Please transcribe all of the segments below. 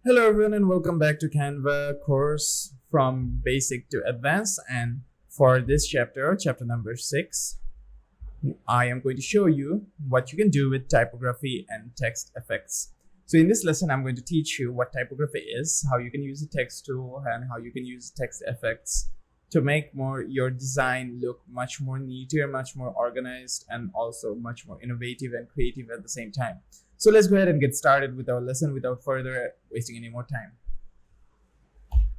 Hello everyone and welcome back to Canva course from basic to advanced, and for this chapter number 6, I am going to show you what you can do with typography and text effects. So in this lesson I'm going to teach you what typography is, how you can use the text tool, and how you can use text effects to make your design look much more neater, much more organized, and also much more innovative and creative at the same time. So let's go ahead and get started with our lesson without further wasting any more time.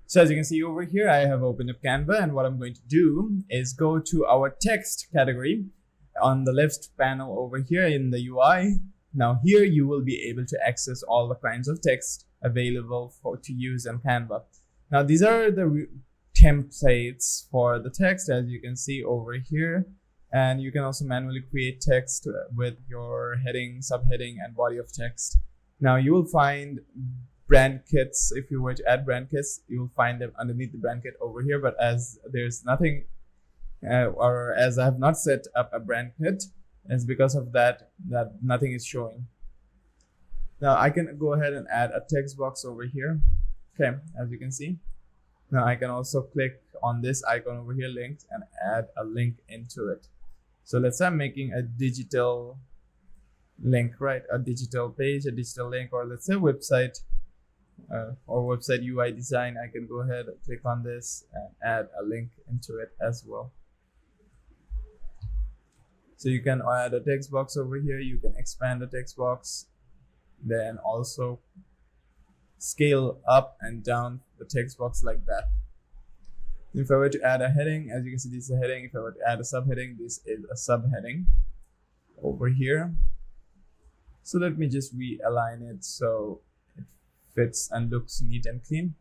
So as you can see over here, I have opened up Canva, and what I'm going to do is go to our text category on the left panel over here in the UI. Now here you will be able to access all the kinds of text available to use in Canva. Now these are the templates for the text, as you can see over here. And you can also manually create text with your heading, subheading, and body of text. Now you will find brand kits. If you were to add brand kits, you will find them underneath the brand kit over here. But as there's nothing, or as I have not set up a brand kit, it's because of that nothing is showing. Now I can go ahead and add a text box over here. Okay, as you can see. Now I can also click on this icon over here, linked, and add a link into it. So let's say I'm making a digital link, right? A digital page, a digital link, or let's say website or website UI design. I can go ahead and click on this and add a link into it as well. So you can add a text box over here. You can expand the text box, then also scale up and down the text box like that. If I were to add a heading, as you can see, this is a heading. If I were to add a subheading, this is a subheading over here. So let me just realign it so it fits and looks neat and clean.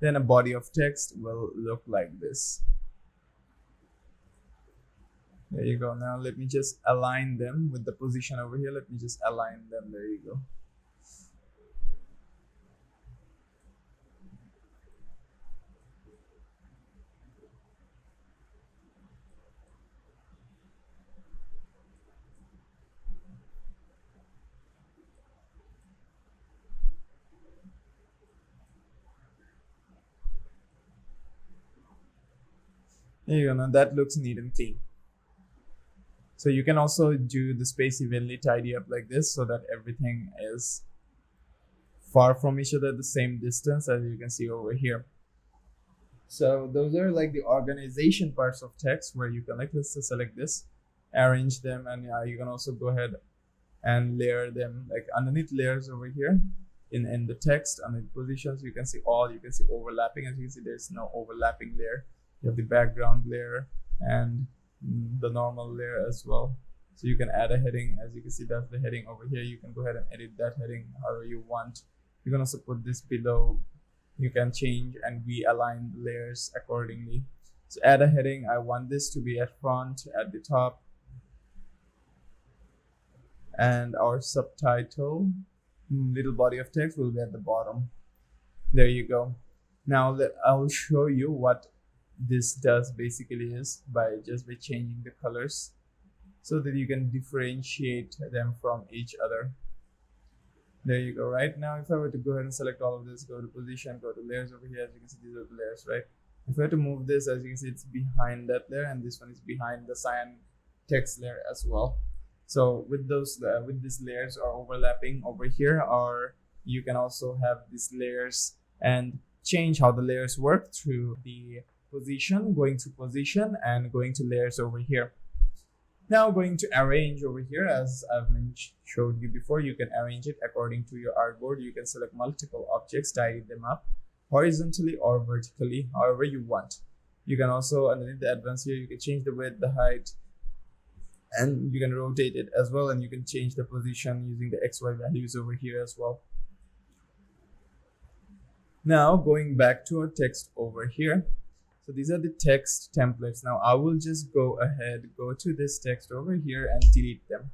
Then a body of text will look like this. There you go. Now let me just align them with the position over here. Let me just align them. There you go. There you go. Now that looks neat and clean. So you can also do the space evenly tidy up like this so that everything is far from each other, the same distance, as you can see over here. So those are like the organization parts of text, where you can, like, let's just select this, arrange them, and you can also go ahead and layer them, like underneath layers over here in the text, underneath positions. You can see overlapping. As you can see, there's no overlapping layer. You have the background layer and the normal layer as well. So you can add a heading. As you can see, that's the heading over here. You can go ahead and edit that heading however you want. You can also put this below. You can change and realign the layers accordingly. So add a heading. I want this to be at front, at the top, and our subtitle, little body of text, will be at the bottom. There you go. Now I'll show you what this does basically is by changing the colors so that you can differentiate them from each other. There you go. Right now, if I were to go ahead and select all of this, go to position, go to layers over here, as you can see, these are the layers, right? If I were to move this, as you can see, it's behind that layer, and this one is behind the cyan text layer as well. So with these layers are overlapping over here, or you can also have these layers and change how the layers work through the position, going to position and going to layers over here. Now going to arrange over here, as I've showed you before, you can arrange it according to your artboard. You can select multiple objects, tidy them up horizontally or vertically, however you want. You can also, underneath the advanced here, you can change the width, the height, and you can rotate it as well, and you can change the position using the XY values over here as well. Now going back to our text over here. So these are the text templates. Now I will just go to this text over here and delete them.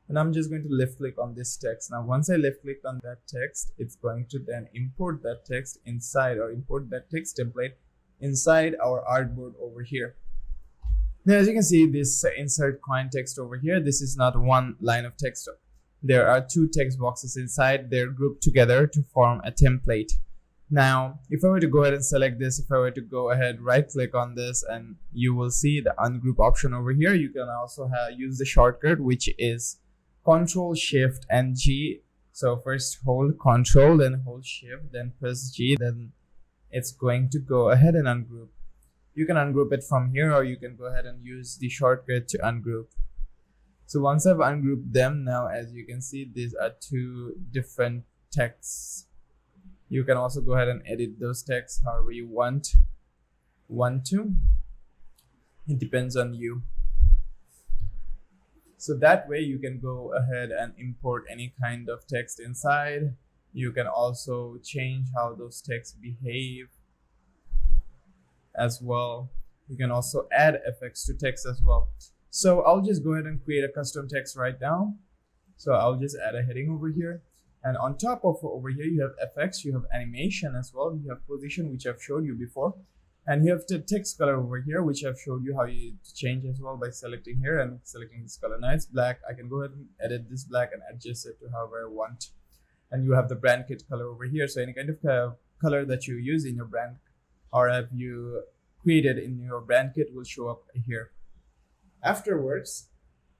And I'm just going to left click on this text. Now once I left click on that text, it's going to then import that text inside, or import that text template inside our artboard over here. Now as you can see, this insert coin text over here, this is not one line of text there are two text boxes inside. They're grouped together to form a template. Now, if I were to go ahead and select this, if I were to go ahead, right click on this, and you will see the ungroup option over here. You can also use the shortcut, which is Control Shift and G. So first hold Control, then hold Shift, then press G, then it's going to go ahead and ungroup. You can ungroup it from here, or you can go ahead and use the shortcut to ungroup. So once I've ungrouped them, now as you can see, these are two different texts. You can also go ahead and edit those texts however you want to. It depends on you. So that way you can go ahead and import any kind of text inside. You can also change how those texts behave as well. You can also add effects to text as well. So I'll just go ahead and create a custom text right now. So I'll just add a heading over here. And on top of over here, you have effects, you have animation as well. You have position, which I've showed you before. And you have the text color over here, which I've showed you how you change as well by selecting here and selecting this color. Now it's black. I can go ahead and edit this black and adjust it to however I want. And you have the brand kit color over here. So any kind of color that you use in your brand or have you created in your brand kit will show up here. Afterwards,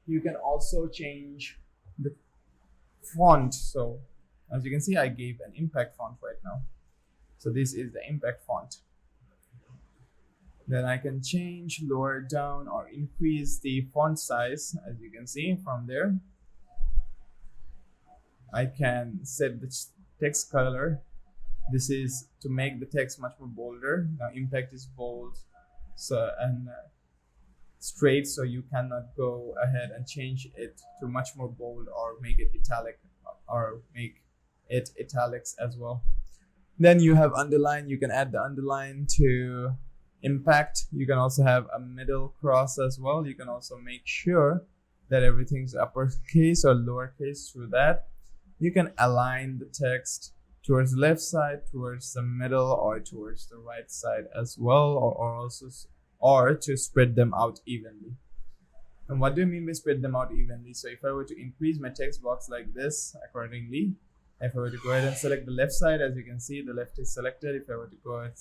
you can also change the font. So as you can see, I gave an impact font right now. So this is the impact font. Then I can change, lower down, or increase the font size. As you can see from there, I can set the text color. This is to make the text much more bolder. Now impact is bold, so and straight, so you cannot go ahead and change it to much more bold or make it italic or make it italics as well. Then you have underline. You can add the underline to impact. You can also have a middle cross as well. You can also make sure that everything's uppercase or lowercase through that. You can align the text towards the left side, towards the middle, or towards the right side as well, or to spread them out evenly. And what do I mean by spread them out evenly? So if I were to increase my text box like this accordingly, if I were to go ahead and select the left side, as you can see, the left is selected. If I were to go ahead and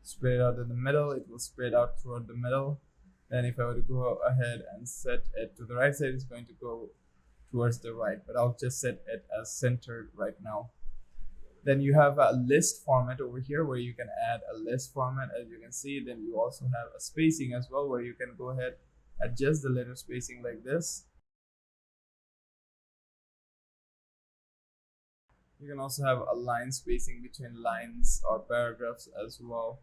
spread it out in the middle, it will spread out toward the middle. Then if I were to go ahead and set it to the right side, it's going to go towards the right, but I'll just set it as centered right now. Then you have a list format over here where you can add a list format, as you can see. Then you also have a spacing as well, where you can go ahead, adjust the letter spacing like this. You can also have a line spacing between lines or paragraphs as well.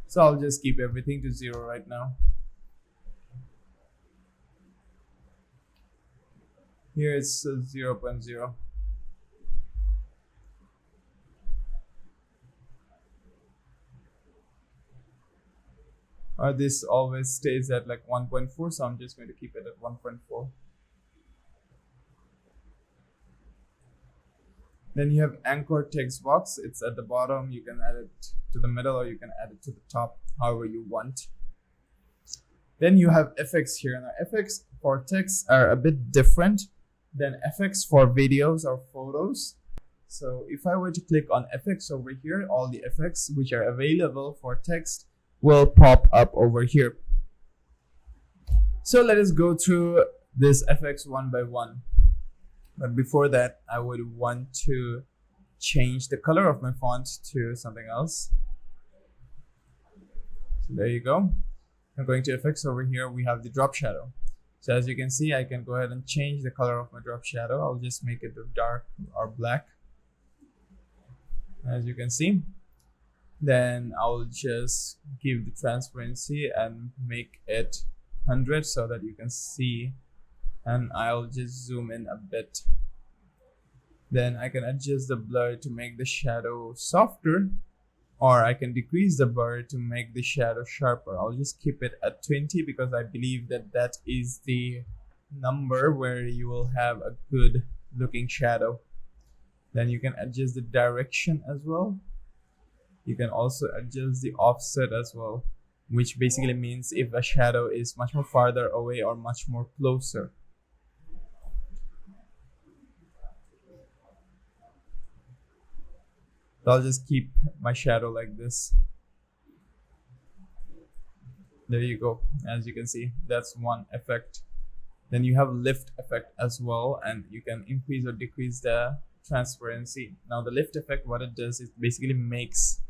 So I'll just keep everything to 0 right now. Here it's 0.0. Or this always stays at like 1.4, so I'm just going to keep it at 1.4. Then you have anchor text box. It's at the bottom. You can add it to the middle, or you can add it to the top, however you want. Then you have effects here. Now effects for text are a bit different than effects for videos or photos. So if I were to click on effects over here, all the effects which are available for text will pop up over here. So let us go through this effects one by one. But before that, I would want to change the color of my font to something else. So there you go. I'm going to effects over here. We have the drop shadow. So as you can see, I can go ahead and change the color of my drop shadow. I'll just make it dark or black, as you can see. Then I'll just give the transparency and make it 100 so that you can see, and I'll just zoom in a bit. Then I can adjust the blur to make the shadow softer, or I can decrease the blur to make the shadow sharper. I'll just keep it at 20 because I believe that that is the number where you will have a good looking shadow. Then you can adjust the direction as well. You can also adjust the offset as well, which basically means if a shadow is much more farther away or much more closer. So I'll just keep my shadow like this. There you go. As you can see, that's one effect. Then you have lift effect as well, and you can increase or decrease the transparency. Now the lift effect, what it does is basically makes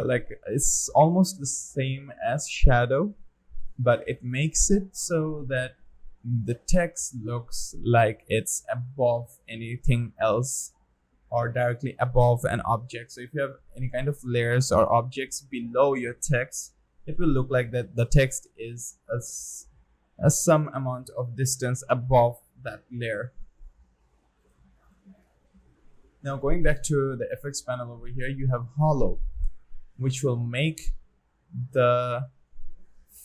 like it's almost the same as shadow, but it makes it so that the text looks like it's above anything else or directly above an object. So if you have any kind of layers or objects below your text, it will look like that the text is a some amount of distance above that layer. Now going back to the effects panel over here, you have hollow, which will make the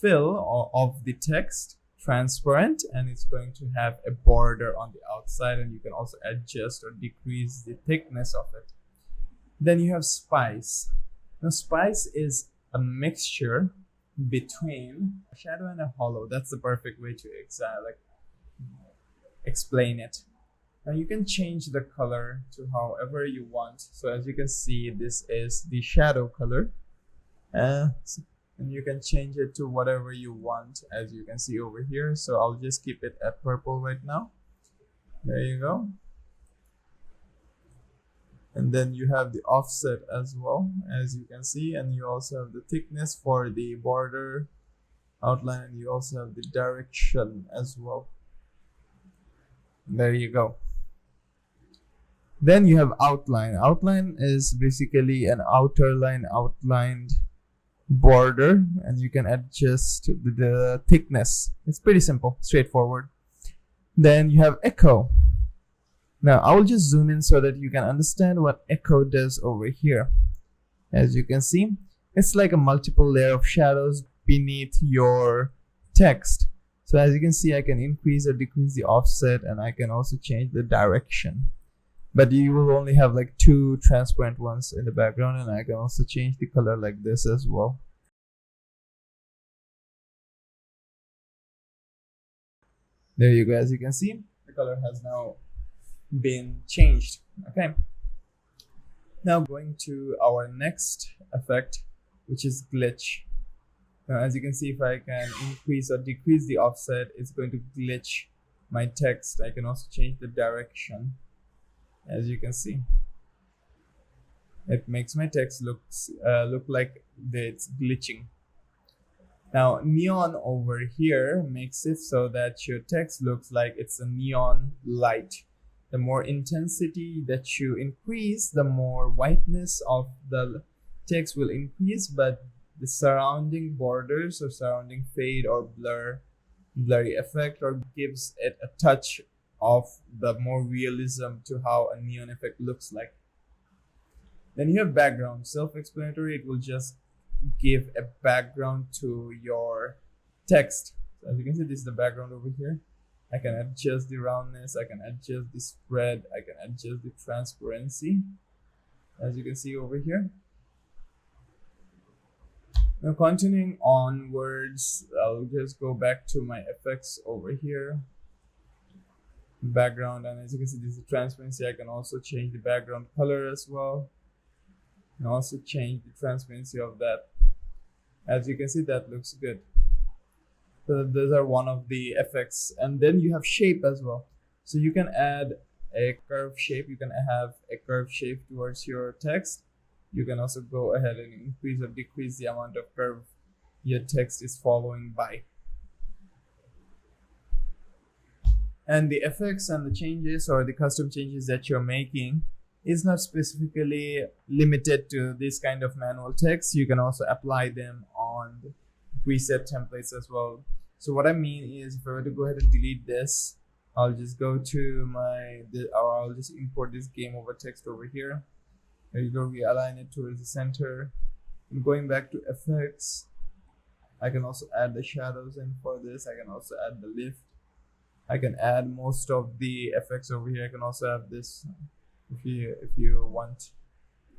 fill of the text transparent, and it's going to have a border on the outside, and you can also adjust or decrease the thickness of it. Then you have spice. Now spice is a mixture between a shadow and a hollow. That's the perfect way to explain it. Now you can change the color to however you want. So as you can see, this is the shadow color, and you can change it to whatever you want, as you can see over here. So I'll just keep it at purple right now. There you go. And then you have the offset as well, as you can see, and you also have the thickness for the border outline, and you also have the direction as well. There you go. Then you have outline. Outline is basically an outer line outlined border, and you can adjust the thickness. It's pretty simple, straightforward. Then you have echo. Now I will just zoom in so that you can understand what echo does over here. As you can see, it's like a multiple layer of shadows beneath your text. So as you can see, I can increase or decrease the offset, and I can also change the direction. But you will only have like two transparent ones in the background, and I can also change the color like this as well. There you go. As you can see, the color has now been changed. Okay. Now going to our next effect, which is glitch. Now as you can see, if I can increase or decrease the offset, it's going to glitch my text. I can also change the direction. As you can see, it makes my text look like it's glitching. Now neon over here makes it so that your text looks like it's a neon light. The more intensity that you increase, the more whiteness of the text will increase, but the surrounding borders or surrounding fade or blurry effect or gives it a touch of the more realism to how a neon effect looks like. Then you have background. Self-explanatory. It will just give a background to your text. So as you can see, this is the background over here. I can adjust the roundness, I can adjust the spread, I can adjust the transparency, as you can see over here. Now continuing onwards, I'll just go back to my effects over here. Background, and as you can see, this is the transparency. I can also change the background color as well, and also change the transparency of that. As you can see, that looks good. So those are one of the effects. And then you have shape as well. So you can add a curve shape. You can have a curve shape towards your text. You can also go ahead and increase or decrease the amount of curve your text is following by. And the effects and the changes or the custom changes that you're making is not specifically limited to this kind of manual text. You can also apply them on the preset templates as well. So what I mean is, if I were to go ahead and delete this, I'll just go to or I'll just import this game over text over here. There you go, realign it towards the center. And going back to effects, I can also add the shadows in for this. I can also add the lift. I can add most of the effects over here. I can also have this if you want.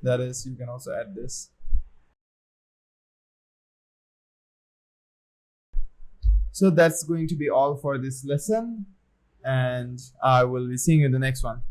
That is, you can also add this. So that's going to be all for this lesson, and I will be seeing you in the next one.